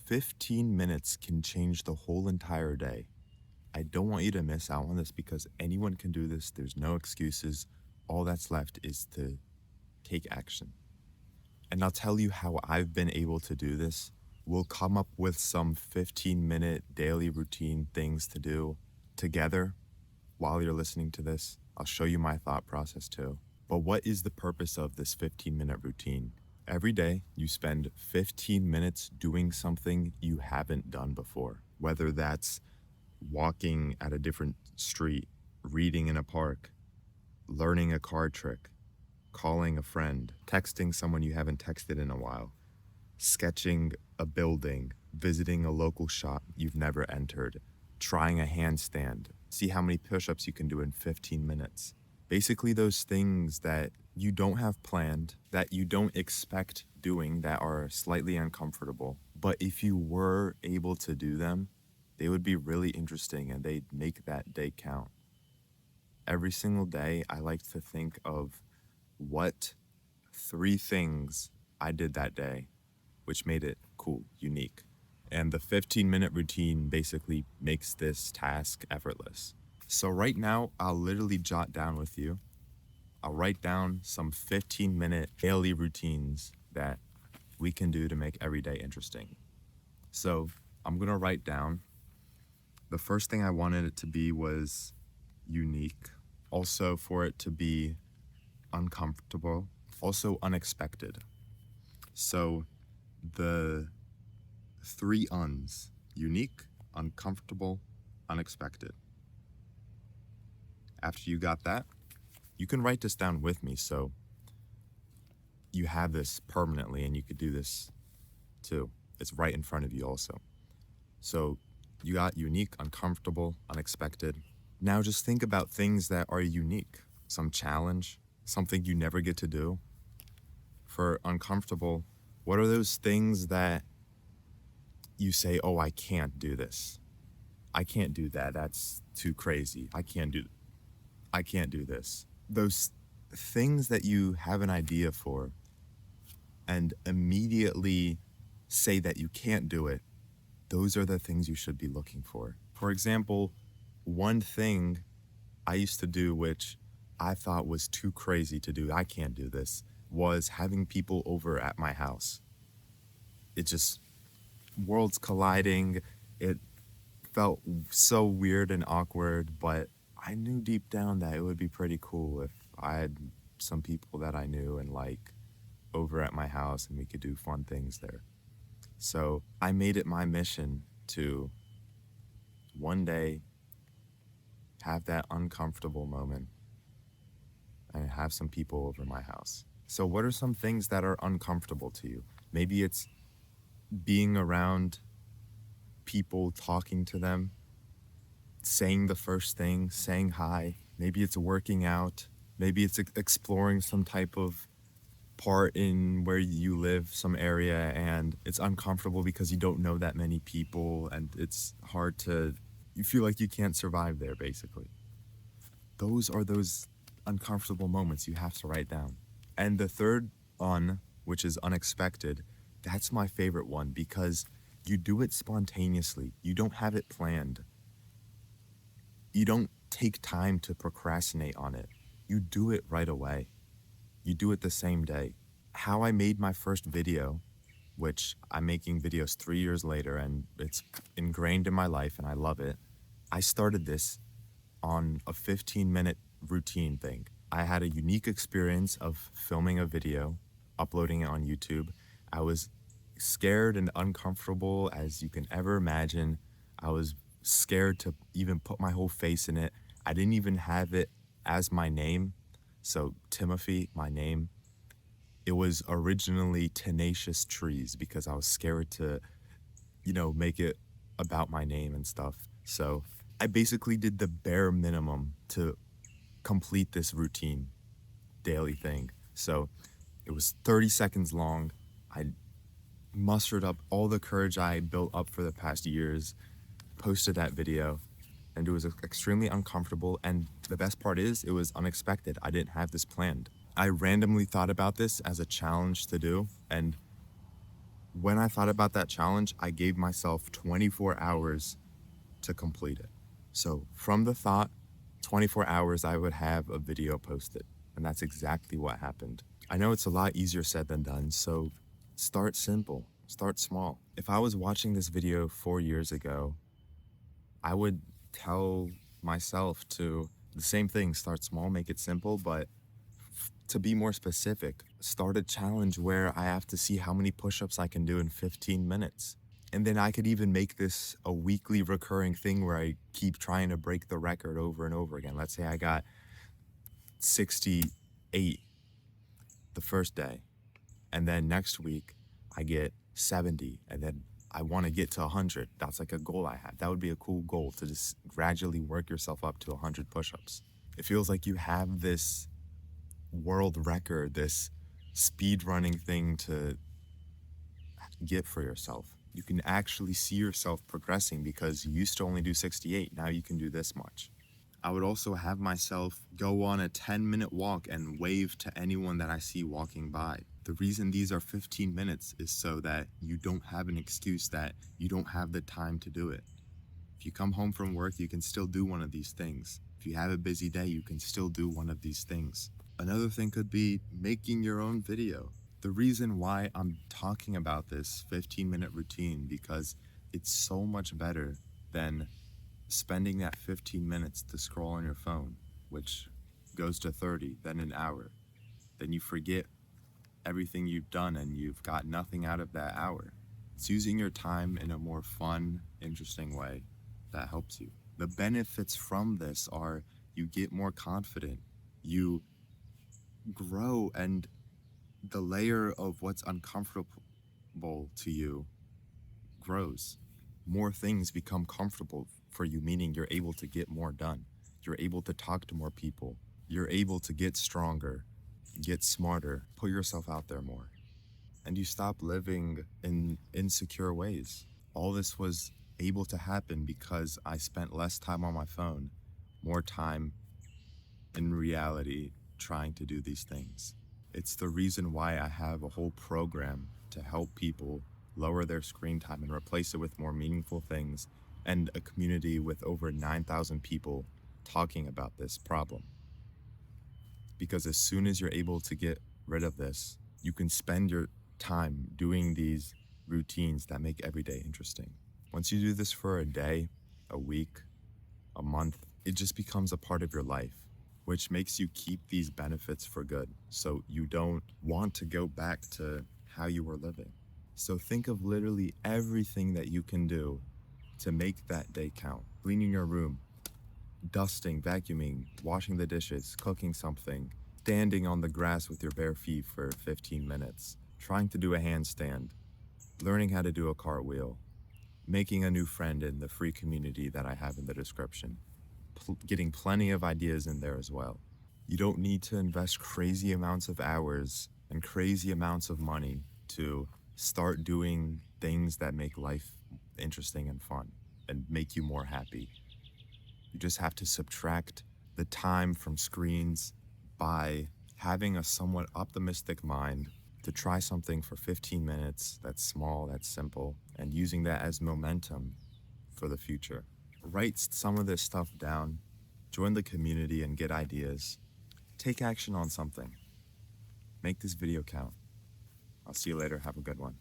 15 minutes can change the whole entire day. I don't want you to miss out on this because anyone can do this. There's no excuses. All that's left is to take action. And I'll tell you how I've been able to do this. We'll come up with some 15-minute daily routine things to do together while you're listening to this. I'll show you my thought process too. But what is the purpose of this 15-minute routine? Every day, you spend 15 minutes doing something you haven't done before, whether that's walking at a different street, reading in a park, learning a card trick, calling a friend, texting someone you haven't texted in a while, sketching a building, visiting a local shop you've never entered, trying a handstand, see how many push-ups you can do in 15 minutes. Basically those things that you don't have planned, that you don't expect doing, that are slightly uncomfortable. But if you were able to do them, they would be really interesting and they'd make that day count. Every single day, I like to think of what 3 things I did that day, which made it cool, unique. And the 15-minute routine basically makes this task effortless. So right now, I'll literally jot down with you. I'll write down some 15-minute daily routines that we can do to make every day interesting. So I'm gonna write down, the first thing I wanted it to be was unique. Also for it to be uncomfortable, also unexpected. So the 3 uns: unique, uncomfortable, unexpected. After you got that, you can write this down with me so you have this permanently and you could do this too. It's right in front of you also. So you got unique, uncomfortable, unexpected. Now just think about things that are unique. Some challenge, something you never get to do. For uncomfortable, what are those things that you say, oh, I can't do this. I can't do that. That's too crazy. I can't do this. Those things that you have an idea for and immediately say that you can't do it, those are the things you should be looking for. For example, one thing I used to do, which I thought was too crazy to do, I can't do this, was having people over at my house. It just, worlds colliding. It felt so weird and awkward, but I knew deep down that it would be pretty cool if I had some people that I knew and like over at my house and we could do fun things there. So I made it my mission to one day have that uncomfortable moment and have some people over my house. So what are some things that are uncomfortable to you? Maybe it's being around people, talking to them, saying the first thing, saying hi. Maybe it's working out. Maybe it's exploring some type of part in where you live, some area, and it's uncomfortable because you don't know that many people and it's hard to, you feel like you can't survive there basically. Those are those uncomfortable moments you have to write down. And the third which is unexpected, that's my favorite one because you do it spontaneously. You don't have it planned. You don't take time to procrastinate on it. You do it right away. You do it the same day. How I made my first video, which I'm making videos 3 years later and it's ingrained in my life and I love it. I started this on a 15-minute routine thing. I had a unique experience of filming a video, uploading it on YouTube. I was scared and uncomfortable as you can ever imagine. I was scared to even put my whole face in it. I didn't even have it as my name. So Timothy, my name, it was originally Tenacious Trees because I was scared to, make it about my name and stuff. So I basically did the bare minimum to complete this routine daily thing. So it was 30 seconds long. I mustered up all the courage I built up for the past years, posted that video, and it was extremely uncomfortable. And the best part is it was unexpected. I didn't have this planned. I randomly thought about this as a challenge to do, and When I thought about that challenge, I gave myself 24 hours to complete it. So from the thought, 24 hours, I would have a video posted. And that's exactly what happened. I know it's a lot easier said than done, so start simple, start small. If I was watching this video 4 years ago, I would tell myself to the same thing, start small, make it simple, but to be more specific, start a challenge where I have to see how many push-ups I can do in 15 minutes. And then I could even make this a weekly recurring thing where I keep trying to break the record over and over again. Let's say I got 68 the first day, and then next week I get 70, and then I want to get to 100. That's like a goal I have. That would be a cool goal, to just gradually work yourself up to 100 push-ups. It feels like you have this world record, this speed running thing to get for yourself. You can actually see yourself progressing because you used to only do 68. Now you can do this much. I would also have myself go on a 10-minute walk and wave to anyone that I see walking by. The reason these are 15 minutes is so that you don't have an excuse that you don't have the time to do it. If you come home from work, you can still do one of these things. If you have a busy day, you can still do one of these things. Another thing could be making your own video. The reason why I'm talking about this 15-minute routine, because it's so much better than spending that 15 minutes to scroll on your phone, which goes to 30, then an hour. Then you forget everything you've done and you've got nothing out of that hour. It's using your time in a more fun, interesting way that helps you. The benefits from this are you get more confident, you grow, and the layer of what's uncomfortable to you grows. More things become comfortable for you, meaning you're able to get more done. You're able to talk to more people. You're able to get stronger, get smarter, put yourself out there more. And you stop living in insecure ways. All this was able to happen because I spent less time on my phone, more time in reality trying to do these things. It's the reason why I have a whole program to help people lower their screen time and replace it with more meaningful things, and a community with over 9,000 people talking about this problem. Because as soon as you're able to get rid of this, you can spend your time doing these routines that make every day interesting. Once you do this for a day, a week, a month, it just becomes a part of your life, which makes you keep these benefits for good. So you don't want to go back to how you were living. So think of literally everything that you can do to make that day count. Cleaning your room, dusting, vacuuming, washing the dishes, cooking something, standing on the grass with your bare feet for 15 minutes, trying to do a handstand, learning how to do a cartwheel, making a new friend in the free community that I have in the description, getting plenty of ideas in there as well. You don't need to invest crazy amounts of hours and crazy amounts of money to start doing things that make life interesting and fun and make you more happy. You just have to subtract the time from screens by having a somewhat optimistic mind to try something for 15 minutes that's small, that's simple, and using that as momentum for the future. Write some of this stuff down, join the community and get ideas. Take action on something. Make this video count. I'll see you later. Have a good one.